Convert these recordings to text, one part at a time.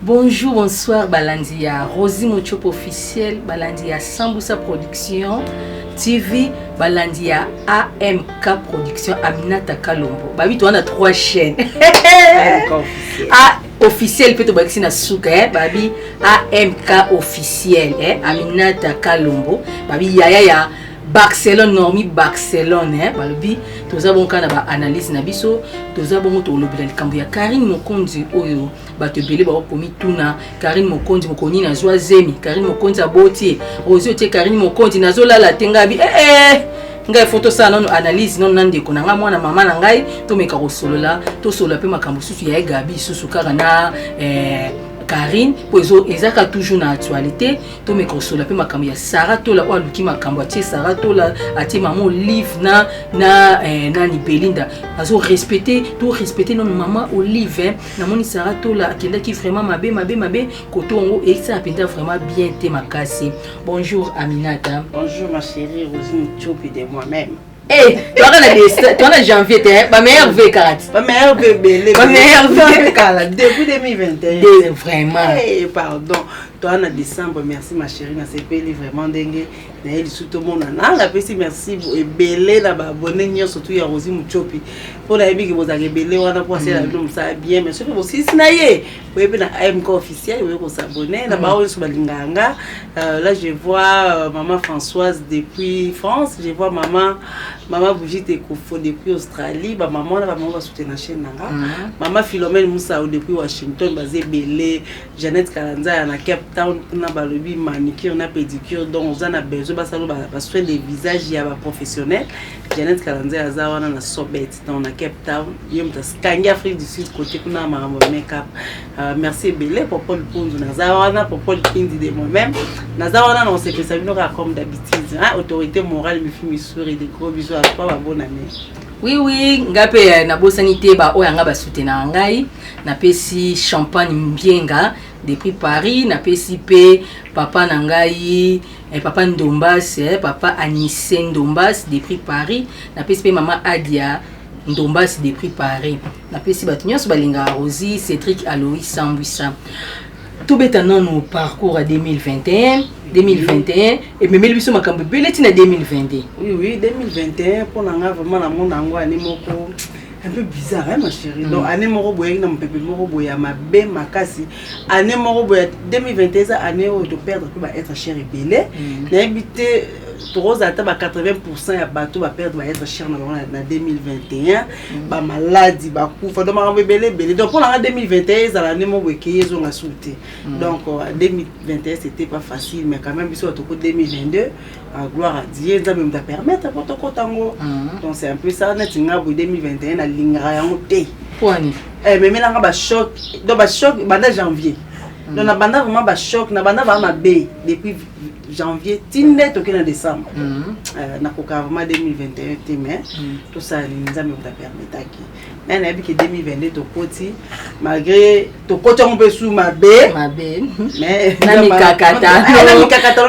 Bonjour, bonsoir, Balandia. Rosie Mochop officiel, Balandia Sambusa Production, TV, Balandia AMK Production, Aminata Kalombo. Babi, tu as 3 chaînes. Officiel, peut-être que c'est Souka, Babi, AMK officiel, Aminata Kalombo. Babi, ya. Barcelone normi Barcelone balobi toza bon kana ba analyse na biso toza bon to lobela likambo ya Karine Mokonzi oyo bato belé ba komi tuna Karine Mokonzi mokoni na zwa zemi Karine Mokonzi aboti ozo te Karine Mokonzi nazola la tenga bi ngai photo ça non analyse non nande ko na mwana mama na ngai to meka ko solola to solola pe makambo susu ya Gabi susu kaka na Karine, pozo ezaka toujours na actualité, to me consola pe makambo ya Sarah Tola wa luki makambo atie Sarah Tola atie maman Olive na ni Belinda. Azo respecter non maman Olive na moni Sarah Tola akenda ki vraiment mabe koto ngo et ça apenda vraiment bien te makasi. Bonjour Aminata. Bonjour ma chérie Rosine Chopi de moi-même. Toi on a janvier ma meilleure vie karate. Ma meilleure bébé. Ma meilleure vie karate depuis 2021. Vraiment. Pardon. Toi en décembre, merci ma chérie, na CPL vraiment dingue. Na yeli tout le monde na la petit merci et belé na ba abonné nyo surtout ya Rosie Muchopi. Pour la bibi que vous avez belé wana pour c'est la nom ça bien mais surtout aussi sinaye. Vous na AMK officiel, vous s'abonner na ba sur balinganga. Là je vois maman Françoise depuis France, je vois maman Brigitte Ekofo depuis Australie, maman va soutenir la chaîne nanga. Maman Philomène Moussa depuis Washington basé belé, Jeannette Kalanza na Cape Town na balobi manicure na pédicure donc on a besoin ba soin des visages ya ba professionnel. Jeannette Kalanza azawana na Sobet dans na Cape Town, yem ta skangi Afrique du Sud côté kuna ma make-up. Merci belé pour Paul Ponzo nazawana pour Paul Kindi de moi-même. Nazawana on s'est fait ça comme d'habitude, hein, autorité morale me fait missouri des gros bisous à toi bonne année. Oui, ngape na bosanité ba oyanga ba soutenir ngai na pesi champagne mbienga depuis Paris na pesi pe papa nangai papa Ndombas papa Anissé Ndombas depuis Paris na pesi pe maman Adia Ndombas depuis Paris na pesi batunyo so balinga Rosie Cédric Aloïs Sambusa tout bétanon nos parcours à 2021 et même le biso makambo beleti na 2022. Oui 2021 pour nanga vraiment na monde ango animoko un peu bizarre hein ma chérie. Donc année moko boye na mpepé moko boye mabe makasi année moko boye 2021 ça année où de perdre peut être cher et belé na habité trop ata ba 80% ya bateau va perdre va être cher na 2021 ba maladie ba kufa donc makambo belé donc pour la 2021 ça l'année moko boye kezo nga souté donc 2021 c'était pas facile mais quand même biso to 2022 gloire à Dieu ça même t'a permettre pour to kotango donc c'est un peu ça na tinga bo 2021 na lingara yango te kwani mais maintenant ba choc donc ba choc banda janvier donc na banda vraiment ba choc na banda ba mabe depuis janvier tinde toke na décembre na koka vraiment 2021 te mais tout ça nza même t'a permettre ki mais na bi que 2022 to koti malgré to koti on peut sous mabe mais na mikakata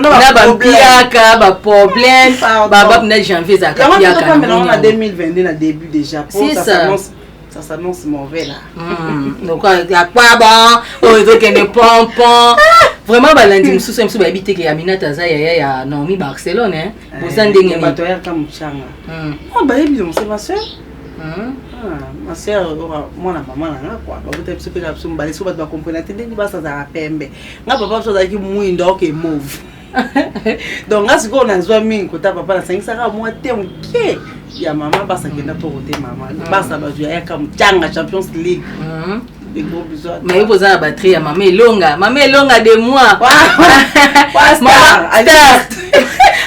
na ba biaka ba problème ba na janvier za ka biaka na 2022 na début déjà pour ça s'annonce mauvais là. Donc il y a pas bon, oh donc il ne pompon. Vraiment balandi mususu mususu ba habiter que Aminata za ya Naomi Barcelone hein. Bozandenge bato ya kamuchanga. Oh ba yebi c'est ma sœur. Ma sœur moi na maman na quoi. Ba bote biso pe na biso mbali so ba comprendre tendeni ba sa za pembe. Nga papa so za ki muindo okay move. Donc là, si on a besoin de côté papa, la 5 ça moi t'es ok. Il y a maman parce que n'a pas voté maman. Parce que je suis comme Tchanga Champions League. Des gros besoins. Mais il faut la batterie à maman longa de moi.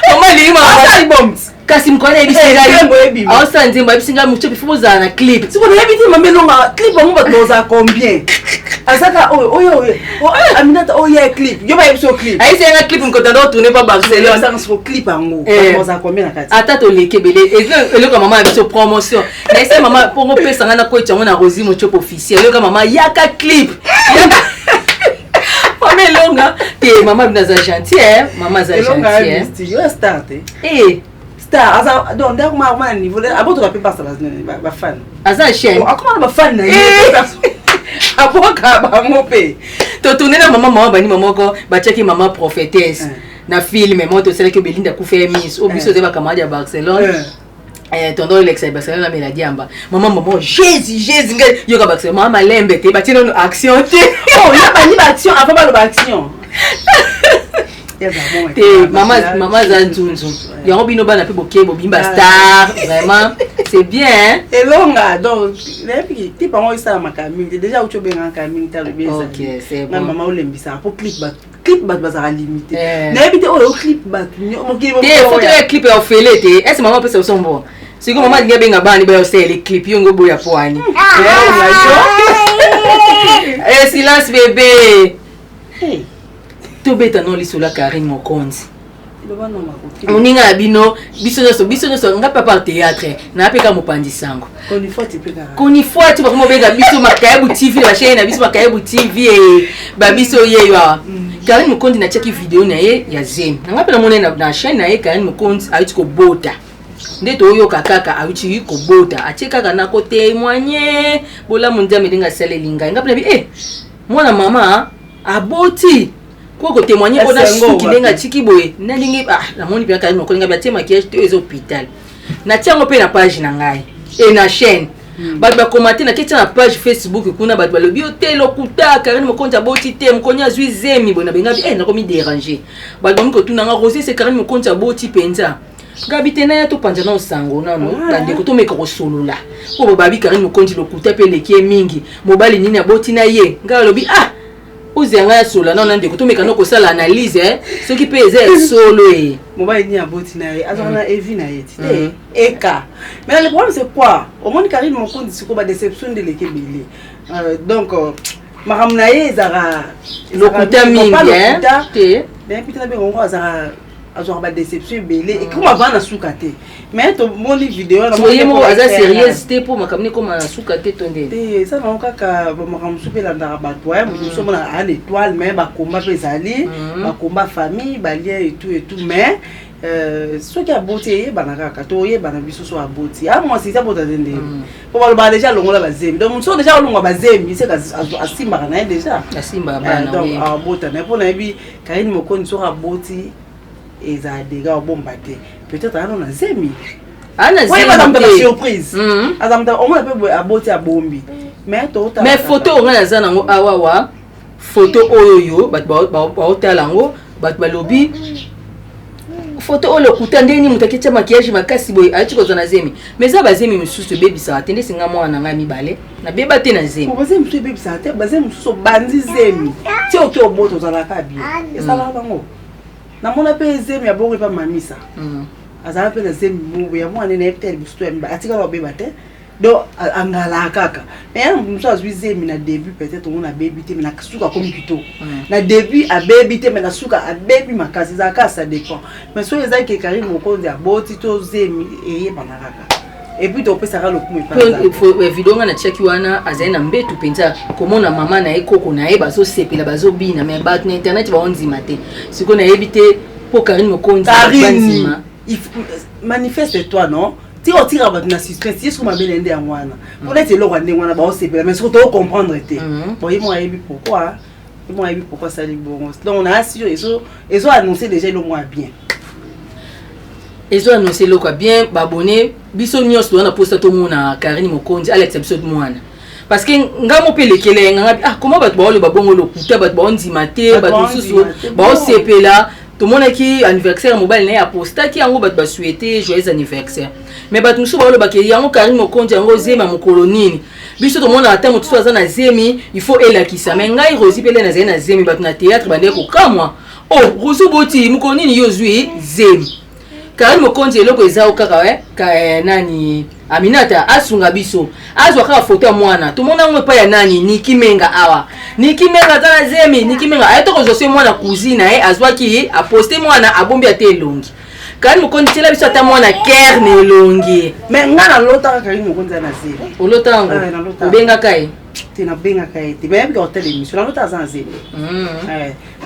Maman lui maman kasi mkona ebisenga awusa nzimba ebisenga mucho bifuza na clip siko na ebiti mame longa clip mo batoza combien asaka oyo Aminata oyo clip yo ba ebiso clip aisenga clip nkota ndo tourner pa Barcelone asaka so clip ango batoza combien na kati ata to lekebele eloko mama ebiso promotion na ese mama pongo pesa ngana ko etyango na Rosie Mochopo officiel eloko mama yaka clip mame longa te mama binaza gentil mama za gentil yo start star asa donc ndako ma niveau abo to la pe basa ba fan asa chaîne comment ba fan na aboka bango pe to tourner na maman bani maman ko ba checker maman prophétesse na film mais moi to c'est que Belinda ku fait miss au biso zeba kamadi à Barcelone tondo Alexa Barcelone na meladi amba maman Jésus yo ka Barcelone maman lembe te ba tino action te oh ya bani ba action avant ba lo action maman Zanzunzu yango bino bana pe bokebo bimba star vraiment c'est bien et longa donc les petits parents ça ma camille déjà où tu bien en camille tu as le bien ça OK c'est bon maman olembisa pour clip bazara limité na bité o clip bat des photos clip ya ofele te est-ce maman peut se sombo c'est que maman dinga benga bani ba osé les clips yongo boya poani eh silence bébé to beta no lisola Karine Mokonzi oninga bino biso nga papa théâtre na peka mopandi sango koni fois tu ba ko benga biso makayebu TV ba chaîne na biso makayebu TV ba biso yeyo Karine Mokonzi na cheki video na ye ya Zemi nga pela mona na chaîne na ye Karine Mokonzi ayuti ko bota ndeto oyo kaka ayuti ko bota acheka kana ko témoigner bola mundia melinga salelinga nga pela mwana mama aboti quoi que témoigner on a suki lenga tiki boye na lingi na moni bien Karine Mokonzi nga tema maquillage te aux hôpital na tiango pe na page na ngai et na chaîne ba commenter na ketia na page Facebook kuna ba lobi hotel okuta Karine Mokonzi aboti te Mokonzi azui Zemi bona benga na komi déranger ba donc ko tuna nga Rosé c'est Karine Mokonzi aboti penza ngabite na ya to panja na osango nano tande ko to meka ko solola ko babi Karine Mokonzi lokuta pe leki mingi mobali nini aboti na ye nga lobi Ozenga sola non ndeko to meka no ko sala analyse ce qui peut solo mobile ni aboti na ye azana evi na ye eka mais le problème c'est quoi au monde Karine Mokonzi siko ba déception de l'équipe belé donc maramna ye zara lokuta mingi te mais pitana be ngo azara azwa ba déception belé et comment va na soukate mais to moni vidéo na mo aza sérieuse te pour makamni comme na soukate tonde ça na kaka ba makam soupela ndara bato ya mo somona an étoile mais ba combat pesali ba combat famille ba lien et tout mais ce qui a beauté banaka to ye bana biso so aboti moi c'est ça bota dende pour ba déjà longola ba Zemi donc so déjà longola ba Zemi c'est asimba na déjà asimba bana donc abota mais pour na bi Karine Mokonzi so aboti et ça dégâts bomba te peut-être on a Zemi madame la surprise azamta on peut aboti a bombi mais photo on a za nango awawa photo oyo ba otalango ba lobi photo o lokuta ndeni mutakicha maquillage makasi boy achi ko za Zemi mais ça ba Zemi mususu baby ça atende singa mwana nga mibale na beba te na Zemi ko Zemi mususu baby ça te ba Zemi mususu bandi Zemi ti o ke oboto za la kabi ça la bango na mona pe Zemi abongo pa mamisa azala pe Zemi mubu ya mwana na etel bisto ya mba atika ba beba te do angala kaka mais muso azwi Zemi na début peut-être on a baby te mais na suka comme kito na début a baby te mais na suka a baby makasi za ka ça dépend mais so eza ke Karine Mokonzi aboti to Zemi eye banaka et puis to pesa ka lokumu pa vidéo na check wana azaina mbetu penza komona mama na ekoko na ye bazo sepela bazo bina mais ba na internet ba onzima te siko na yebite pour Karine Mokonzi banzima il manifeste toi non ti o tira ba na suspense yesu ma belende ya mwana pour être lo rwande mwana ba o sepela mais surtout to comprendre te bon il m'a yebi pourquoi ça li bon donc on a assuré ils ont annoncé déjà le mois bien. Ils ont annoncé le quoi bien babonné biso nyos na posta to mona Karine Mokonzi à l'exception de mwana parce que ngamo pe lekele nga comment ba ba le babongo lokuta ba onzima te ba susu ba sepela tout monde qui anniversaire mobile na posta ki yango ba souhaiter joyeux anniversaire mais ba musu ba le ba ke yango Karine Mokonzi yango Zema mokolonini biso to mona ata mutu aza na Zemi il faut elakisa mais ngai Rosi pele na na Zemi ba na théâtre ba ndeko kamwa Rosu boti mokolonini yozui Zemi Karine Mokonzi eloko ezao kaka ka nani Aminata asunga biso azwa ka photo mwana to mona ngwe pa ya nani Niki Menga awa Niki Menga za Zemi Niki Menga ayeto ko zose mwana cousine azwa ki a poster mwana abombi ate longi Karine Mokonzi tela biso ata mwana kerne longi mais ngana lota Karine Mokonzi na Zemi olota ngo obenga kai tena benga kai te mais bi hotel émission lota za Zemi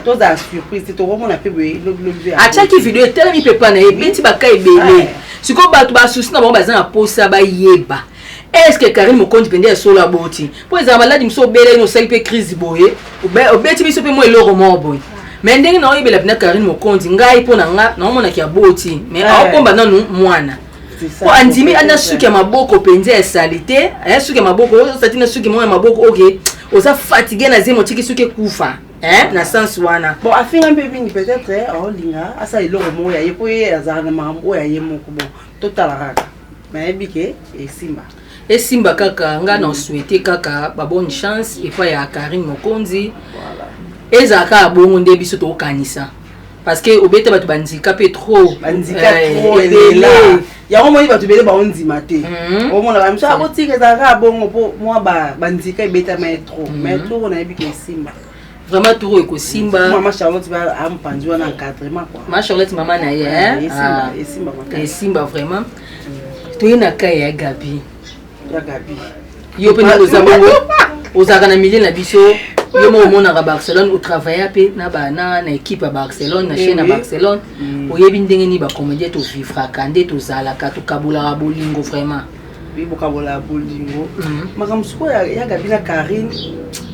to za surprise to mona pe le acha ki vidéo tela mi pepa na ebeti bakai belé siko bato ba susi na bango bazana posa ba yeba est-ce que Karine Mokonzi pende solo aboti po eza maladi mso bele no sali pe crise boye obeti biso pe mo eloro mo boye mais ndenge na oyebela pena Karine Mokonzi ngai po na nga na omona ki aboti mais akomba nanu mwana po andimi ana suki ya maboko penze ya salite suki ya maboko satina suki mo ya maboko okay oza fatigué na zemo tiki suki kufa na sens wana bon afinga mpe bingi peut-être olinga asa eloro mo ya ye po ye azala na makambo ya ye moko bon totala kaka mais bike esimba kaka nga na souhaiter kaka ba bonne chance et pas ya Karine Mokonzi voilà ezaka abongo nde biso to kanisa parce que obete batu bandika pe trop elele ya omo iba tubele ba onzima te omo na bamsa abotika ezaka abongo po moi bandika ebeta metro na ebike esimba vraiment tout eko simba maman Charlotte va ampanjwa na encadrement quoi ma Charlotte maman na ye esimba vraiment toyina kaya ya Gabi yo pe na ozabongo ozaka na milieu na biso yo mo mona ka Barcelone au travailler pe na bana na équipe à Barcelone na chaîne à Barcelone oyebi ndenge ni ba comédien to vivra kande to zala ka to kabula bolingo vraiment oui bokabola bolingo makamsuko ya Gabi na Karine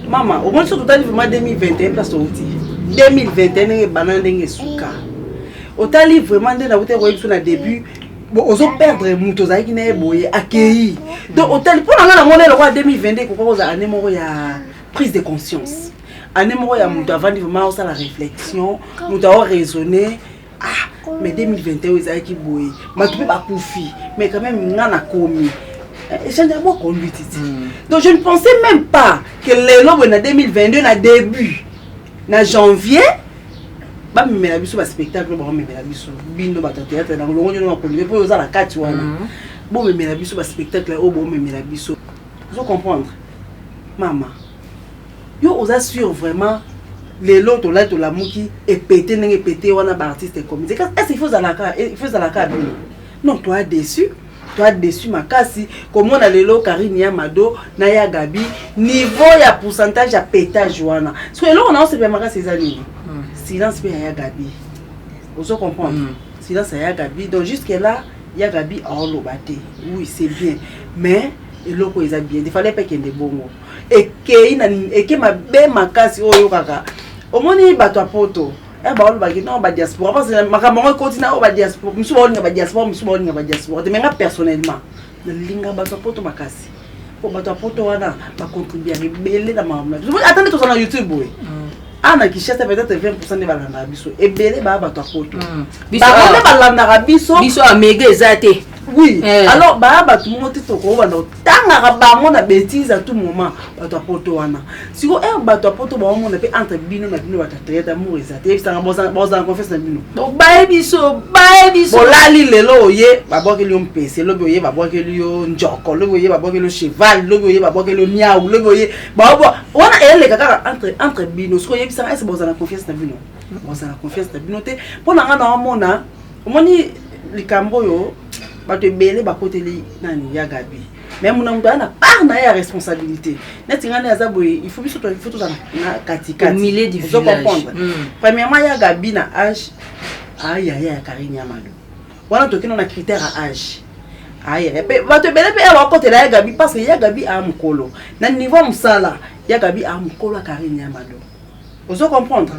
mama au moins surtout dans vraiment 2021 place outi 2021 ndenge bana ndenge suka otali vraiment ndenge na wote ko na début ozo perdre muto zaki na eboye akei donc otali pour na mona le roi 2022 ko koza année moko ya prise de conscience année moko ya muto avant vraiment ça la réflexion muto a raisonner mais 2021 ezaki boye matupe ba kufi mais quand même ngana komi échange à moi conduite donc je ne pensais même pas que les lobes na 2022 na début na janvier ba mimela biso ba spectacle ba mimela biso bindo ba théâtre na longo na ko lever pour za la kati wana bo mimela biso ba spectacle o bo mimela biso vous comprendre maman yo osa sur vraiment les lots là to la muki et péter n'enge péter wana ba artiste comme est-ce qu'il faut za la ka non toi déçu makasi comme on a les lots Karine ya Mado na ya Gabi niveau ya pourcentage à pétage wana so là on a se permettre ces années silence pe ya Gabi vous comprendre silence ya Gabi donc jusque là ya Gabi en lobate oui c'est bien mais eloko eza bien il fallait pas qu'il y ait bongo et que ma be makasi oyo kaka omoni bato apoto ba olo ba non ba diaspora parce que makambo continue o ba diaspora musu ba olinga ba diaspora te menga personnellement na linga bato apoto makasi po bato apoto wana ba contribuer rebelle na mamla attendez tout ça na YouTube oui ana ki chata peut-être 20% de balanda biso et belé ba bato apoto biso ba balanda biso amega ezate oui alors ba bato moti to ko bana tanga ba mo na bêtise à tout moment bato apoto wana siko bato apoto ba mo na pe entre bino na bino bato traite amour ezate et ça boza confesse na bino ba biso bolali lelo oye ba bokeli yo mpese lobi oye ba bokeli yo njoko lobi oye ba bokeli yo cheval lobi oye ba bokeli yo miau lobi oye ba wana ele kaka entre bino siko ye bisa est boza na confiance na bino boza na confiance na bino te pona nga na mona omoni likambo yo bato belé bakoteli nani ya Gabi même na mutana na part na ya responsabilité neti ngana ya zaboye il faut biso to na katika au milieu du village premièrement ya Gabi na âge ya Karine Amado wana to kino na critère à âge bato belé pe ya kotela ya Gabi parce que ya Gabi a mukolo na niveau musala ya Gabi a mukolo Karine Amado vous comprendre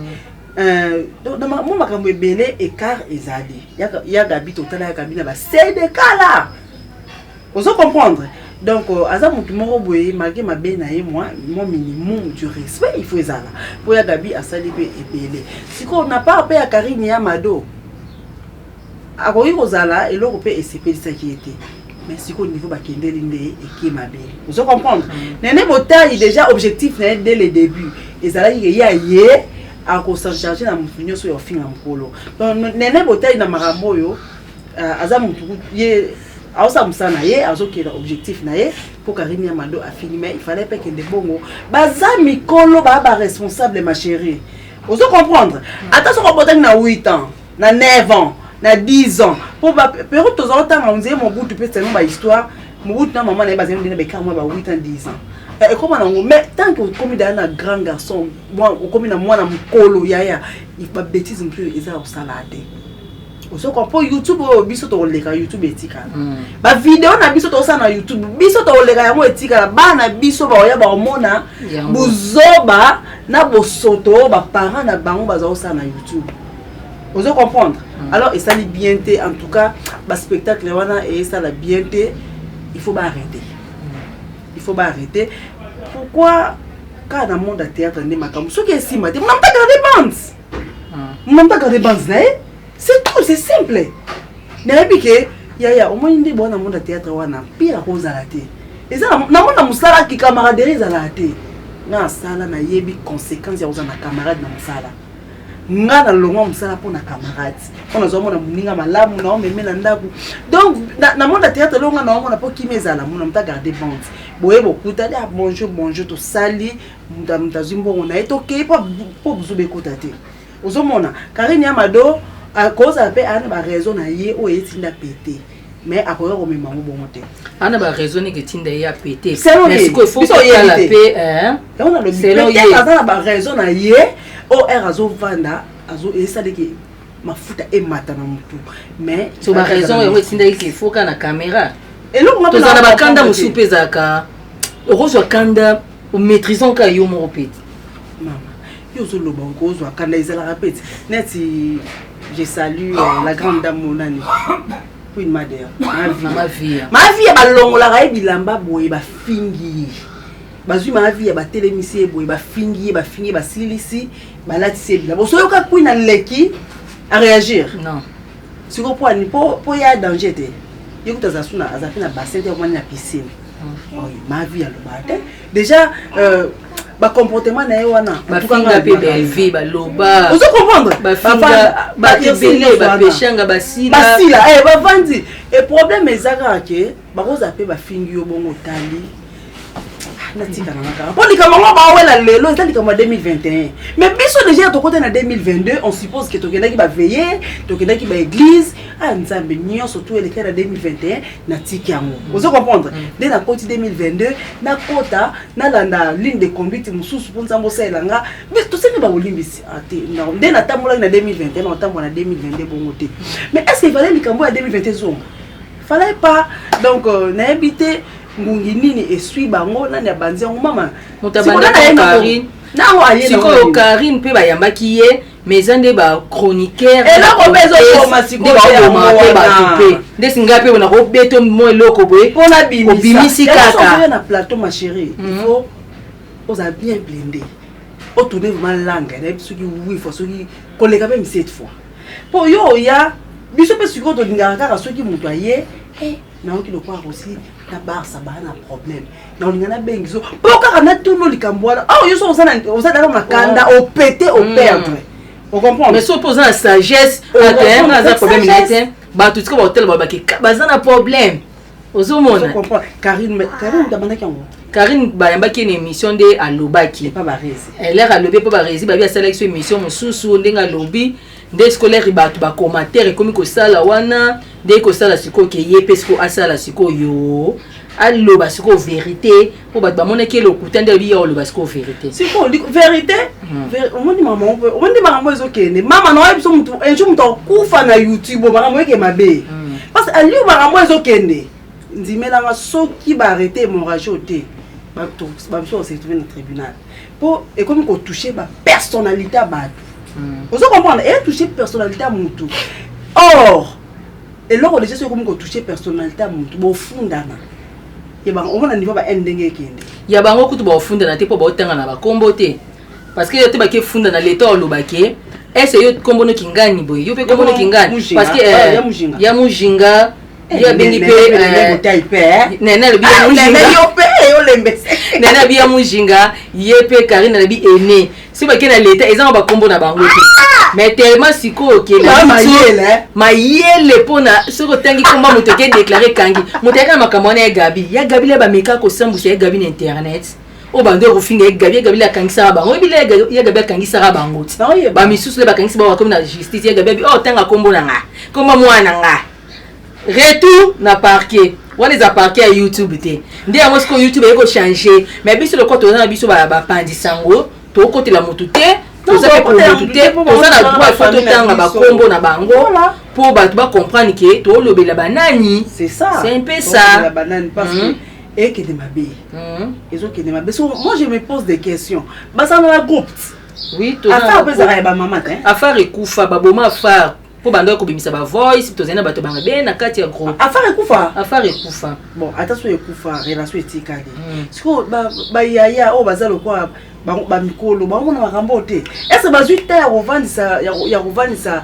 donc mon makambo belé écart ezali ya Gabi total ya Gabi na ba c'est de kala vous comprendre donc aza mutu moko boye malgré ma be na ye moi mon minimum du respect il faut ezala pour ya Gabi asali pe ebele siko na pas pe ya Karine Amado akoyi kozala eloko pe esepelisa ki était mais siko niveau ba kendeli nde ekima be vous comprendre nene botaille déjà objectif dès le début ezala ya ye à se charger na mfunyo so yo finga mkolo donc nene botaille na makambo yo aza mutu ye aosa musana ye azokela objectif na ye pour Karine Amado a fini mais il fallait pas que de bongo baza mikolo ba responsable ma chérie vous comprendre attention ko botaille na 8 ans na 9 ans na 10 ans pour ba pero to zo tanga unze mo butu pe tellement ba histoire mo butu na maman na ba zemi na be ka mo ba 8 ans 10 ans et comment on mais tant que comme dans un grand garçon moi comme na moi na mkolo yaya il pas bêtise un peu ils a au salade Oso ko YouTube biso to leka YouTube etika. Ba vidéo na biso to sa na YouTube biso to leka yango etika ba na biso ba oya ba omona buzoba na bosoto ba parents na bango bazo sa na YouTube. Oso comprendre. Alors et ça li bien té en tout cas ba spectacle wana et ça la bien té il faut pas arrêter. Il faut pas arrêter. Pourquoi quand dans le monde de théâtre on est makambo ce qui est si maté on n'a pas gardé bandes. On n'a pas gardé bandes là. C'est tout, c'est simple. N'abi que ya au moins indi bon dans monde théâtre wana pire cause à la té. Et ça na monde musala ki camaraderie za la té. Na sala na yebi conséquences ya na camarade na musala. Nga na longo musala pour na camarade. On a zomona muninga malamu na omeme na ndaku. Donc na monde théâtre longa na omona po kimezala muna mta garder bande. Boye bokuta dia bonjour to sali mta zimbo on a été OK pas buzube kotate. Ozomona Karine Amado à cause après ana ba raison na ye o etinda pété mais après on me maman bon monter ana ba raison que tinda ya pété mais ce qu'il faut la paix hein on a le peut-être ana ba raison na ye o erazo vanda azo esa de que mafuta e mata na mutu mais so ba raison yo etinda qu'il faut kana caméra et là on to za ba kanda musupe zaka ozo kanda o maîtrisant ka yo mo pété maman yo zo loba ozo kanda ezala rapete net je salue la grande dame Monani. Oui, ma mère. Ma vie ba longola ka bilamba boye ba fingi. Bazui ma vie ba télémisé boye ba fingi ba silisi ba latisi bilamba. So yo ka kwina leki à réagir. Non. Si ko po ani po ya danger te. Yo kutaza suna azafina bassin te na piscine. Ma vie a le déjà ba comportement na wana ba finga pe belvi ba loba ozo comprendre ba tebele ba peshanga ba sila ba vandi et problème ezaka ke ba koza pe ba fingi yo bongo tali na tika na ngaka pour lika mongo ba wela lelo ezali comme 2021 mais biso déjà to côté na 2022 on suppose que to kenda ki ba veiller to kenda ki ba église nzambe nyo surtout le cas de 2021 na tiki yango ozo comprendre dès na côté 2022 na kota na landa ligne de conduite mususu pour nzambo selanga mais to sene ba olimbisi ate na dès na tamola na 2021 na tamola na 2022 bongo te mais est-ce qu'il fallait likambo ya 2021 zonga fallait pas donc na habité ngungi nini esui bango na banzi yango mama mutabanda Karine na o aye na siko Karine pe bayambaki ye mais ande ba chroniqueur et là ko bezo koma siko pe ndesinga pe na ko beto mo eloko boye pona bimisi kaka na plateau ma chérie il faut oza bien blindé o tourner vraiment langue na biso ki oui faut soki koleka même cette fois pour yo ya biso pe siko to ngaka kaka soki mutu aye na oki lo kwa aussi na barça ba na problème na ngana bengizo poka na tout no likambwana yo so osana na kanda au péter au perdre on comprend mais so poser la sagesse atteindre un problème n'était ba tout ce que hôtel ba ki bazana problème ozomona Karine tabandaki yango Karine bayambaki une émission de alobaki pas barezi elle a lobé pas barezi ba bien sélection émission mususu ndenga lobby des scolaires batu ba commentaire comme ko sala wana dès ko sala siko ke ye pesco asala siko yo allo ba siko vérité po ba mona ke lo kutande bi yo lo ba siko vérité siko vérité on dit maman ezo kene mama na biso mutu enjo mutu kufa na YouTube maman ke mabe parce que ali maman ezo kene ndimela nga soki ba arrêter hémorragie oté ba biso se trouver dans tribunal pour et comme ko toucher ba personnalité ba vous comprenez et toucher personnalité à mutu or et là on déjà c'est comme ko toucher personnalité à mutu bo fundana et ba on va niveau ba ndenge kende ya bango kutu ba fundana te po ba otanga na ba kombo te parce que yote ba ke fundana l'état olobake ese yo kombo no kingani boy yo pe kombo no kingani parce que ya mujinga ya bengi pe nena le bien mujinga yo pe yo lembe nena bien mujinga ye pe Karine le bi ene si ba ke na l'état ezanga ba kombo na bango te mais tellement siko ke ma yele pona soko tangi komba moto ke déclarer kangi moto ka makamona ya Gabi le ba meka ko sambusa ya Gabi na internet o bando ko finga Gabi la kangisa bango ebile ya Gabi kangisa bango ba misusu le ba kangisa ba comme na justice ya Gabi tanga kombo na nga komba mwana nga retour na parquet wana za parquet ya YouTube te ndi yango siko YouTube eko changer mais biso le côté na biso ba pandisango to côté la moto te tozaka pour te tozana droit photo tanga ba kombo na bango pour ba tu comprendre que to lobela banani. C'est ça. C'est un peu ça. La banane parce que et que de ma bé. Ils ont que de ma bé. Moi je me pose des questions. Bah ça dans la groupe. Oui, to affaire peut ça ba maman hein. Affaire ekufa ba boma affaire. Po bando ko bimisa ba voice tozana bato banga bien na kati ya groupe. Affaire ekufa. Affaire ekufa. Bon, attention ekufa relation etikali. Siko ba yaya o bazalo kwa ba mikolo ba mona makambo te. Est-ce ba 8 heures ovandisa ya ovandisa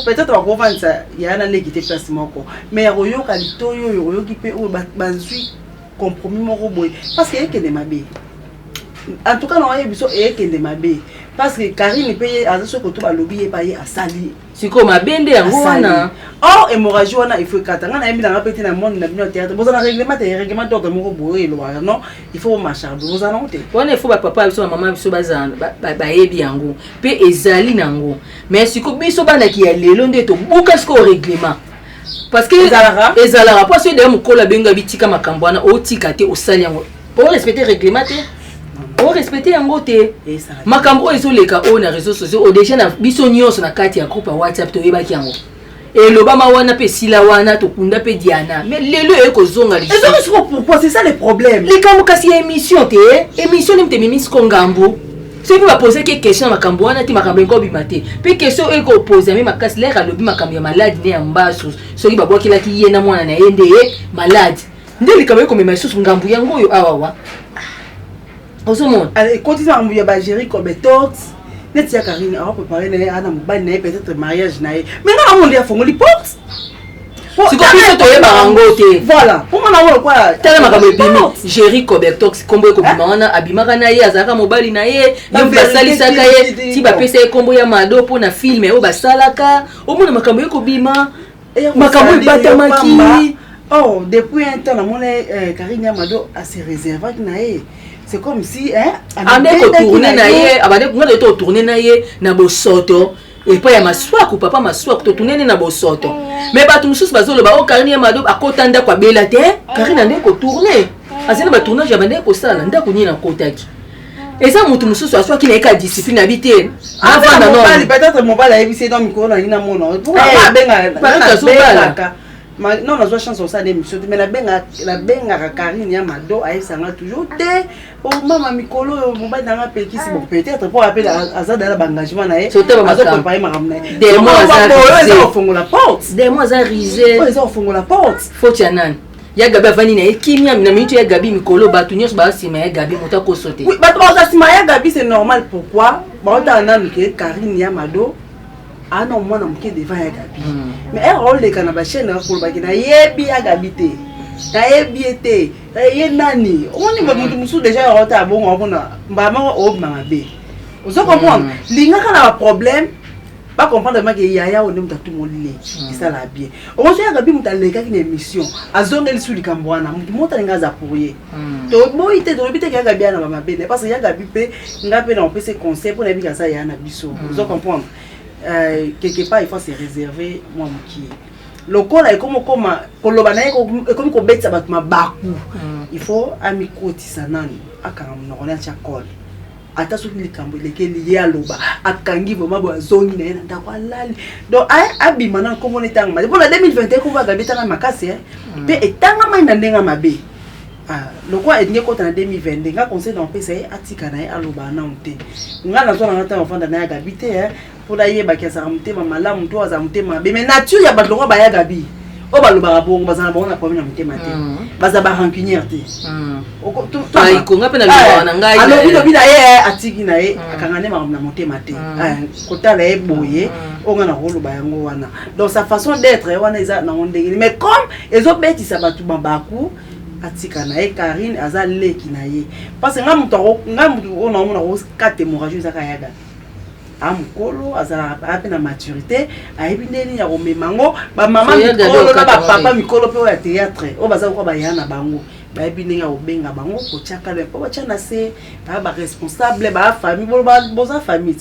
peut-être ba ovandisa ya na legite place moko. Mais royoka litoyo yoyoki pe o ba zui compromis moko boy parce que ekende mabe. En tout cas non ya biso ekende mabe parce que Karine paye à ce que tout ba lobby e paye à sali. Siko mabende yango wana. Oh hémorragie wana il faut katanga na yembi na ngapeti na monde na bino théâtre. Bozana règlement d'ordre moko boye lo non il faut marcher bozana ote. Wana il faut ba papa biso maman biso bazana ba yebi yango pe ezali nango. Mais siko biso bana ki ya lelo ndeto buka siko règlement. Parce que ezalara parce que de mukola benga bitika makambo wana otika te osali yango. Pour respecter règlement te. O respecter yango te. Makambo ezoleka o na réseaux sociaux o déjà na biso nyonso na kati ya groupe WhatsApp to yebaki yango. Et le bama wana pe sila wana to kunda pe Diana. Mais lelo eko zonga li. Et donc pourquoi c'est ça le problème. Les kamu kasi émission te, émission ni mteminisi kongambo. C'est pour poser quelques questions makambo wana ti makambo ko bimate. Pe question eko poser même makasi l'air alobi makambo ya malade ne ambaso. Soki babwaki la ki yena mwana na yende malade. Ndeli kamwe ko mema susu ngambu yango yo awawa. Osomon. Allez, continue à me ba gérer comme tox. Net ya Karine a préparé na ana mobali na peut-être mariage na. Mais non on lui a fongoli porte. Si ko biso to yeba rango te. Voilà. Pour moi na quoi tala makambo bimi gérer comme tox kombo ko bimana abimaka na ye azaka mobali na ye yo basali saka ye ti ba pesa ye kombo ya mado po na film o basalaka o mona makambo ko bima makambo batamaki. Oh depuis un temps na mona Karine Amado a se réservé na ye. C'est comme si ande ko tourner na ye abade ngale to tourner na ye na bosoto et pas ya maswa ko papa maswa ko tourner na bosoto mais ba tumususu bazolo ba o Karine Amado akotanda kwa bela te Karine ande ko tourner azena ba tournage ya bande ko sala ndako nyina na kotaki et ça mutu mususu aswa ki na ka discipline habité avant na non peut-être mobile a ebisé dans micro na ina mona pour ba benga non na chance au ça d'émission mais la benga Karine Amado aisanga toujours te o mama mikolo mobile na peki si bon peut-être pour appeler azada la engagement na azo préparer makamna des mois za fongola porte des mois za risé za fongola porte faut tianan ya gabi avani na kimia na minute ya gabi mikolo batu nyos ba sima ya gabi motako sauter oui batu ba sima ya gabi c'est normal pourquoi ba otana que Karine Amado ah non moi non devant ya gabi mais elle rôle de canaba chaîne pour ba kina yebi ya gabi te na yebi te ye nani on ni mutu musu déjà rota bon on na mbama o mama be vous comprendre linga kana problème pas comprendre que yaya on est tout monde et ça la bien on se ya gabi mutaleka ki émission azongeli suli kambwana mutu mota ngaza pourrier to boite to bite ya gabi na mama be parce que ya gabi pe ngape na on peut se conseil pour na bika ça ya na biso vous comprendre quelque part il faut se réserver moi qui lokola et comme koloba na comme ko betsa bat mabaku il faut amikotisa nani akanga mnona cha call ata soki likambo leke lié aloba akangi vraiment bo zongi na nda kwa lali donc abima na comme on etanga ma pour la 2021 ko va gabeta na makasi pe etanga mai na ndenga mabe lokwa etnge kota na 2022 nga conseil dans pesa atika na aloba na onte nga na zo na ta enfant na gabite pour la yeba ki azala mutema malamu to azala mutema be mais nature ya bato ngo baya gabi o baloba bongo bazana bongo na problème na mutema te baza ba rancunière te to ai ko ngape na loba na ngai alors bino bina ye atiki na ye akangane ma na mutema te kota la boye o nga na roloba yango wana donc sa façon d'être wana eza na ondengeli mais comme ezo betisa bato babaku atika na ye Karine aza leki na ye parce que ngamuto ona mona ko kate hémorragie za kayaga amukolo azala ape na maturité ayebi ndeni ya komemango ba mama mikolo na ba papa mikolo pe ya théâtre o baza ko ba yana bango bayebi ndeni ya kobenga bango ko tiaka le po ba tia na se ba responsable ba famille boza famille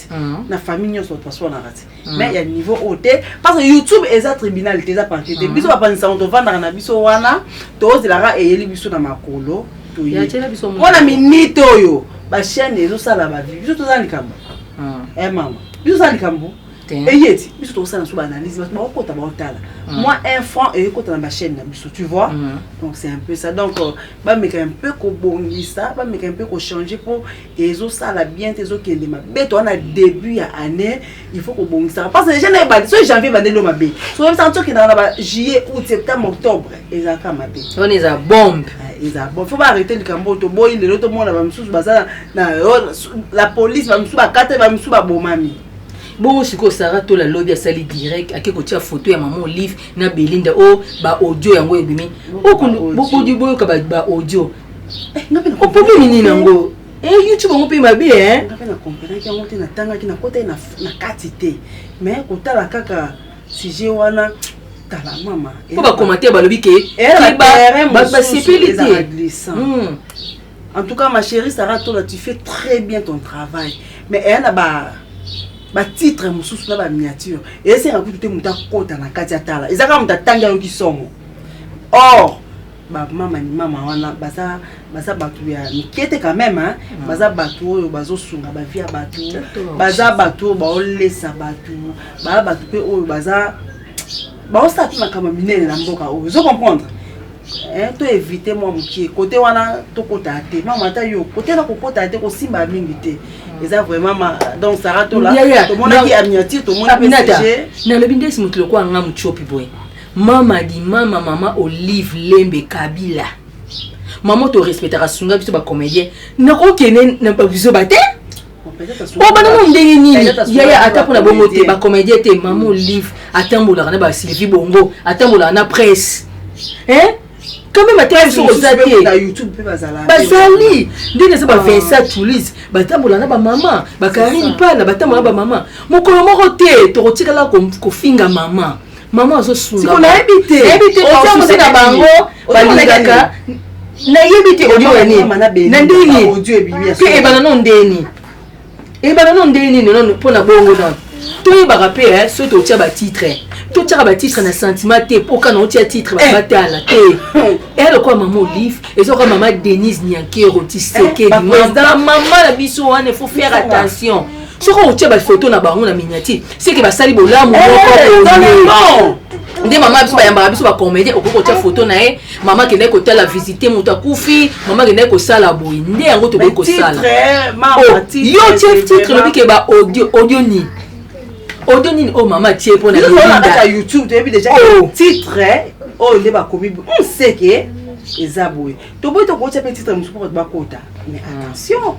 na famille nyonso to na rati mais ya niveau haute parce que YouTube eza tribunal te za parquet te biso ba panisa on to vanda na biso wana to zela eyeli biso na makolo to ya tela biso wana minute oyo ba chaîne ezo sala ba vie biso to za likambo maman biso ça likambo et yeti biso to ça na sous analyse ba ko ta ba otala moi un franc et ko ta na ma chaîne na biso tu vois donc c'est un peu ça donc ba me un peu ko bongisa ba me un peu ko changer pour ezo ça la bien tezo kende ma beto na début ya année il faut ko bongisa parce que je n'ai pas so janvier ba ndelo mabe so même ça to ki na ba juillet août septembre octobre ezaka mabe on est à bombe. Bon, faut pas arrêter le cambo to boy le autre monde va msous baza na la police va msous ba kate va msous ba bomami. Bon siko Sarah to la lobby sali direct akeko tia photo ya maman Olive na Belinda o ba audio yango ebimi. Beaucoup du boyo ka ba audio. O popi nini nango. YouTube ngo pe mabe hein. Na comprendre ki ngo te na tanga ki na kota na katité. Mais ko tala kaka sujet wana la maman faut pas commenter balobi ke en tout cas ma chérie Sarah toi tu fais très bien ton travail mais elle a ba titre mususu na ba miniature et c'est un coup de muta kota na kati atala ezaka muta tanga yo kisomo or ba maman ni maman wana baza batu ya nikete quand même hein baza batu oyo bazo sunga ba via batu baza batu ba olesa batu pe oyo baza bah ça tout na kama minene na mboka o vous comprendre to éviter moi mukie côté wana to kota te mama ta yo côté na kokota te ko simba mingi te eza vraiment donc Sarah to là to mona ki amniati to mona PSG na le bindesi mutlo kwa nga muchopi boy mama Olive Lembe Kabila maman to respectera sunga biso ba comédien na ko kene na ba biso ba te oh banana ndenge nini yaya ata pona bongo te ba comédien te maman Olive atambola na ba Sylvie Bongo atambola na presse hein quand même atya sur ozate na YouTube pe bazala bazali ndenge ça ba Vincent Toulouse batambola na ba maman ba Karine Pala batambola ba maman mokolo moko te to kotikala ko finga maman azo sunga siko na ebite otia na bango balingaka na yebite audio ni na ndenge audio ebimia ke ebana non ndeni non pona bongo non to yebaka pe so to tia ba titre na sentiment te pour quand on tia titre ba batala te elle quoi maman Olive et so quoi maman Denise Nyankero Tiseke maman la biso wana il faut faire attention so ko tia ba photo na bango na miniature c'est que ba sali bolamu moko nde maman biso ba yamba biso ba comédien okoko tia photo na e maman kende ko tala visiter muta kufi maman kende ko sala boy nde yango to ko sala yo chef titre lobi ke ba audio ni oh maman tie pona na YouTube tu as vu déjà titre oh nde ba komi on sait que ezaboy to boy to ko tia titre musu ko ba kota mais attention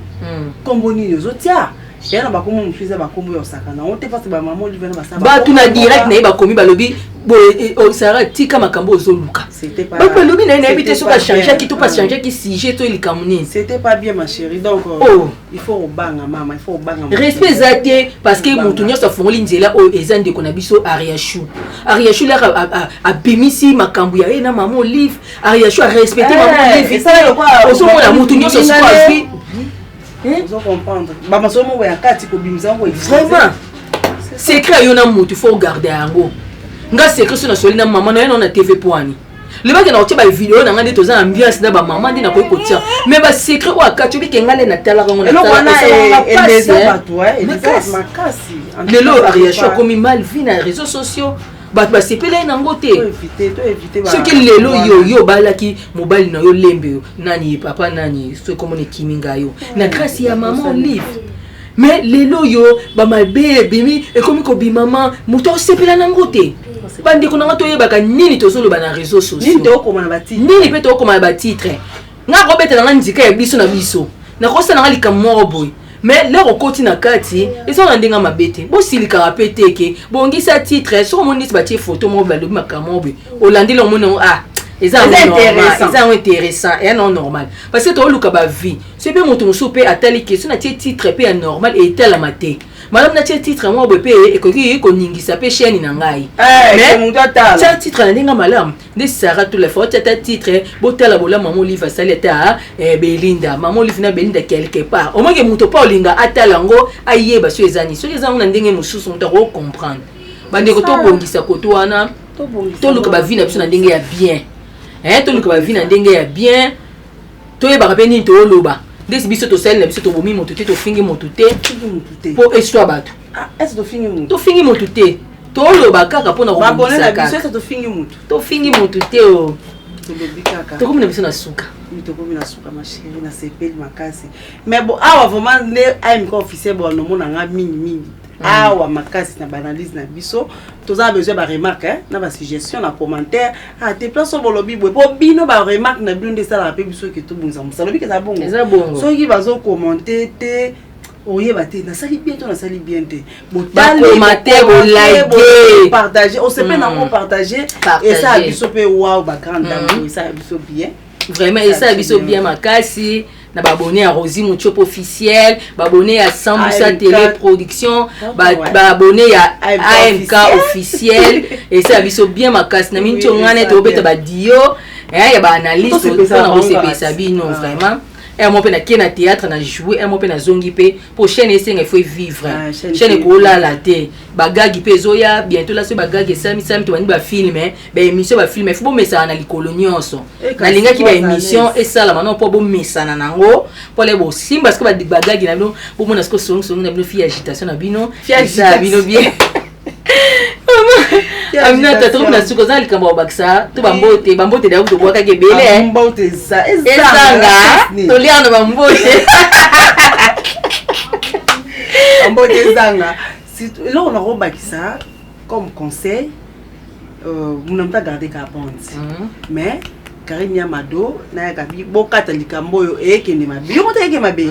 kombo ni yozotia yana bakomo mufiza bakombo yo sakana on te passe ba maman Olive na basaba ba tuna direct na ba komi balobi boy Sarah tika makambo ozoluka c'était pas ba lobi na éviter so ka changer qui tout pas changer qui sujet to likamuni c'était pas bien ma chérie donc il faut obanga maman il faut obanga respect zate parce que mutunyo sa fongoli nzela o ezande ko na biso Ariachou la a bimisi makambo ya na maman Olive Ariachou a respecter maman Olive ça le quoi oso mona mutunyo sa so vous comprendre ba masomo ya kati ko bimisa ko vraiment secret yo na mutu faut garder yango nga secret so na soli na maman na na TV poani le ba na otiba vidéo na ngande toza ambiance na ba maman ndi na ko kotia mais ba secret o akati bi ngale na tala ngo na makasi lelo Ariachou comme mal vie na réseaux sociaux ba sepele na ngote to éviter ce qui lelo yo balaki mobile na yo lembe nani papa nani so comme ne kiminga yo na grâce ya maman Olive mais lelo yo ba mabe bimi et comme ko bi maman muto sepela na ngote bandi ko na to yebaka nini to solo ba na réseaux sociaux nini to ko na ba titre nini pe to ko na ba titre nga ko beta na ndika ya biso na biso na ko sa na lika moko boy mais là au côté na kati ils sont rendinga mabete bo silika rapete ke bongisa titre so moni batie photo mo ba lobi makamobe olandi lo mona ils sont intéressant et non normal parce que to luka ba vie c'est bien moto soupe atali question na titre pe normal et tel maté madame na titre mo be pe e ko ningisa pe chaîne na ngai mais mon tata ça titre na ndinga malam de Sarah tout le fois ta titre botala bola maman Olive saleta Belinda maman Olive na Belinda quelque part au moins que moto pa olinga atalango ayeba so ezani so ezango na ndenge mususu moto ko comprendre bande ko to bongisa ko to wana to luka ba vie na biso na ndenge ya bien to luka ba vie na ndenge ya bien to yeba ka pe ni to loba Des biso to sel na biso to bomi moto te to fingi moto te. Po eswa bato. Ah, est-ce to fingi moto? To fingi moto te. To lo ba kaka pona ko abonné na biso est to fingi moto. To fingi moto te o. To lobi kaka. To komina biso na suka. To komina suka ma chérie na sepeli makasi. Mais bon, awa vraiment ne aime ko officiel bon no mona nga mingi. Awa makasi na banalise na biso. Toza besoin ba remarque na ba suggestion na commentaire. Ah te place bo lobi bo po bino ba remarque na bino de ça la pe biso ke to bonza. Ça lobi ke za bongo. Eza bongo. So ki bazo commenter te oyeba te na sali bien to na sali bien te. Ba commenter bo liker, partager, on se peut na partager et ça biso pe wow ba grande dame, ça biso bien. Vraiment et ça biso bien makasi. Na abonné à Rosie Mouchop officiel, abonné à Sambusa Télé Production, abonné à AMK officiel et ça biso bien makasi na minti ngane to beta ba dio ya ba analyste to na OCP Sabino vraiment. Et moi pena kena théâtre na jouer et moi pena zongi pe pour chaîne essai il faut vivre chaîne ko la la té bagagi pe zoya bientôt là ce bagagi sami to bani ba film ba émission ba film faut mais ça na likolo nyonso na linga ki ba émission et ça là maintenant pour bon mesana nango pour les bo sim parce que ba bagagi na bino pour mon asko song na bino fi agitation na bino fi bino bien Amina tatoup na suko za likambo baksa to bambote da to boka ke bele mbote za ezanga to liana bambote mbote zanga si là on a robakisa comme conseil vous n'avez pas gardé Caponte mais Karine Yamado na yakabi bokata likambo yo ekende mabe yo mota ekende mabe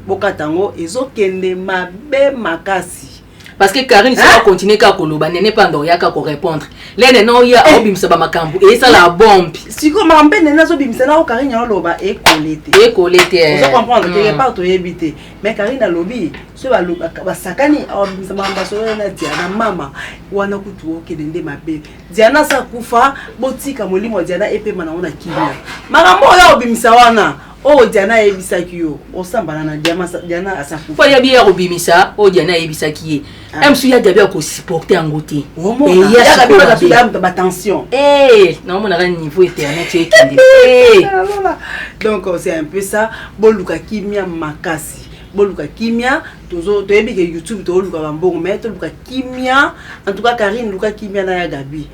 bokata ngo ezokende mabe makasi. Parce que Karine ça va continuer à koloba nene pas ndo yaka ko répondre lene no ya obimisa ba makambo et ça la bombe siko mambe nene zo bimisa na Karine yo loba e kolete on comprendre que pas to yebité mais Karine a lobi so ba loba ba sakani obimisa mamba so na Diana mama wana kutu okende mabe Diana sa kufa botika molimo Diana epema na ona kibia makambo yo obimisa wana oh Diana ebisaki yo osambana na Diana asafu po ya biya obimisa o Diana ebisaki même si ya dabia ko supporter ngote et il y a ba tension non mon ara niveau éternel tu es kindi donc c'est un peu ça boluka kimia makasi boluka kimia tozo to yebi ke YouTube to luka bambongo mais to luka kimia en tout cas Karine luka kimia na ya Gabi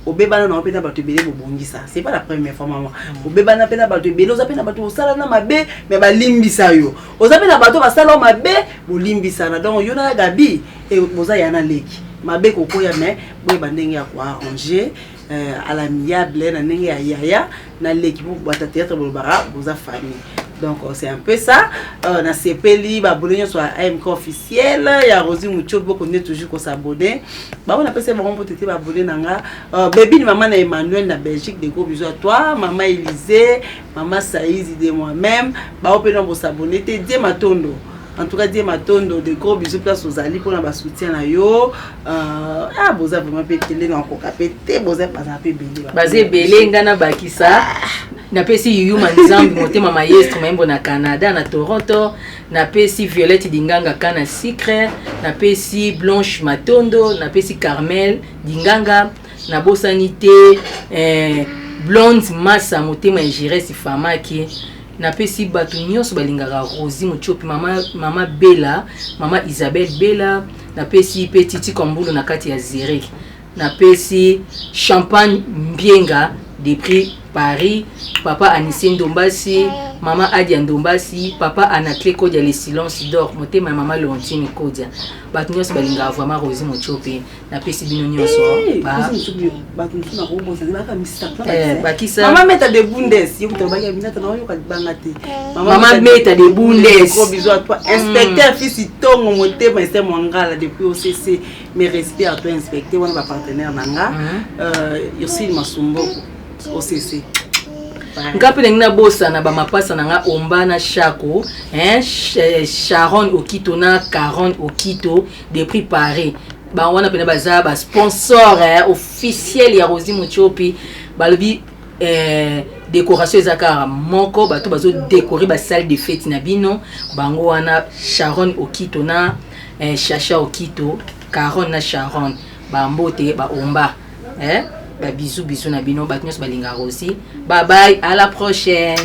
obebana na opena bato belé bobongisa c'est pas la première fois maman obebana pena bato belé ozapena bato osala na mabe mais balimbisa yo ozapena bato basala mabe bolimbisa na donc yo na Gabi et boza yana leki mabe kokoya mais boye bandenge ya ko arranger à l'amiable na ndenge ya yaya na leki bo bata théâtre bolbara boza famille. Donc c'est un peu ça. On a CPLI, abonné sur AMK officiel. Il y a Rosie Mouchop qui est toujours qu'on s'abonner. Bah on a passé vraiment pour t'aider abonné nanga. Baby maman Emmanuel na Belgique, des gros bisous à toi. Maman Élisée, maman Saïd de moi-même. Bah on peut nous s'abonner. T'es Dieu Matondo. En tout cas Dieu Matondo, des gros bisous place aux alliés pour la soutien na yo. Ah boza vraiment pété na encore pété boza pas un peu belé. Basé belé ngana bakisa. Na pesi Yuyu Manzambi motema maestro membo na Canada na Toronto na pesi Violette Dinganga kana Secret na pesi Blanche Matondo na pesi Carmel Dinganga na bosanité Blonde Massa motema Ingéresse Famaki na pesi batu nyonso balingaka Rosie Mouchop mama Bella mama Isabelle Bella na pesi Petiti Kombulu na kati ya Zurich na pesi Champagne Mbienga des prix Paris, papa Anissé Ndombasi, maman Adia Ndombasi, papa Anacle Kodia les silences d'or, moté ma maman Leontine Kodia. Batunios balinga vraiment Rosie Mouchop na pesi bino nyonso ba batunsu na robo ça ba kamisa bakisa maman meta de bundes yokuto ba yabina tana yo ka bangate maman meta de bundes gros bisous à toi inspecteur fils tongo moté mais c'est Mwangala depuis OCC mes respects à toi inspecteur on va partenaire nanga Yosine Masumbo OCC Ngapele ngina bossa na ba mapasa na nga ombana Chako Sharon Okito na Caron Okito des prix Paris ba wana pena baza ba sponsor officiel ya Rosie Mouchop balobi décoration ezaka moko bato bazo décorer ba salle de fête na bino bango wana Sharon Okito na Chacha Okito Caron na Sharon ba mbote ba omba bisous na bino batnyos balinga aussi bye bye à la prochaine.